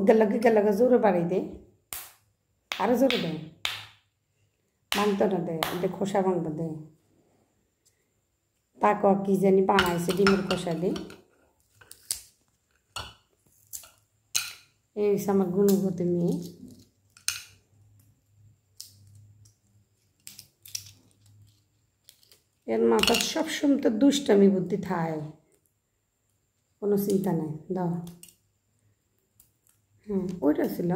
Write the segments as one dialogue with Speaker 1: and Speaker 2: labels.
Speaker 1: গেল জোরে বাড়ি দে আরো জোরে দে ভাঙতো না দে এটা খোসা ভাঙবো দে তাকে কি জানি বানাইছে ডিমের খোসা দিয়ে এই আমার গুণবতী মেয়ে এর মাথার সবসময় তো দুষ্টামি বুদ্ধি থাকে কোনো চিন্তা নাই দাও ওইটা ছিল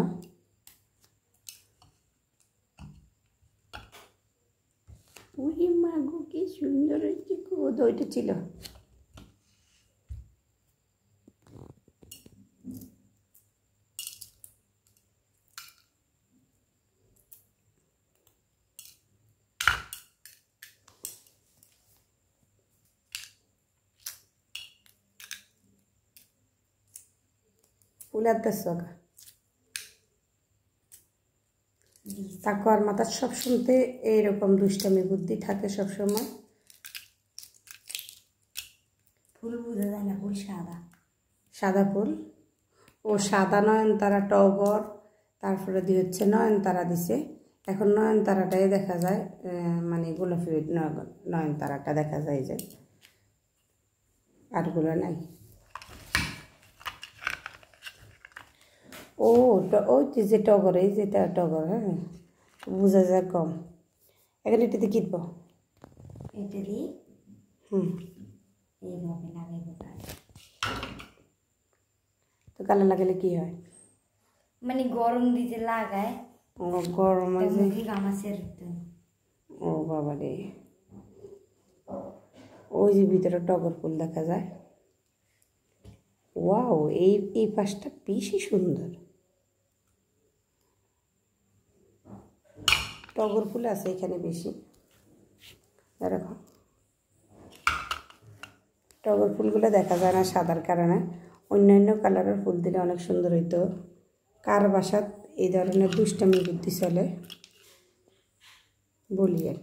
Speaker 1: ওই মাগো কি সুন্দর হয়েছে ওইটা ছিল ফুলের দেশ তাকে মাথার সব শুনতে এইরকম দুষ্টামি বুদ্ধি থাকে সবসময়
Speaker 2: ফুল বোঝা যায় না ফুল সাদা
Speaker 1: সাদা ফুল ও সাদা নয়নতারা টগর তারপরে দিয়ে হচ্ছে নয়নতারা দিছে এখন নয়নতারাটাই দেখা যায় মানে গোলাপি নয়নতারাটা দেখা যায় যে আরগুলো নাই ও ওই যে টগর এই যেটা টগর হ্যাঁ বোঝা যায় কম এখন এটাতে কিনব
Speaker 2: এটা দিয়ে এইভাবে লাগাইবো
Speaker 1: তো কালো লাগালে কি হয়
Speaker 2: মানে গরম দিয়ে লাগায়
Speaker 1: ও গরম আছে
Speaker 2: গামাছের
Speaker 1: ও বাবা রে ওই যে ভিতরে টগর ফুল দেখা যায় ওয়াও এই পাশটা বেশি সুন্দর টগর ফুল আছে এখানে বেশি দেখো টগর ফুলগুলো দেখা যায় না সাদার কারণে অন্যান্য কালারের ফুল দিলে অনেক সুন্দর হইতো কার বাসাত এই ধরনের দুষ্টামি বুদ্ধি চলে বলি আর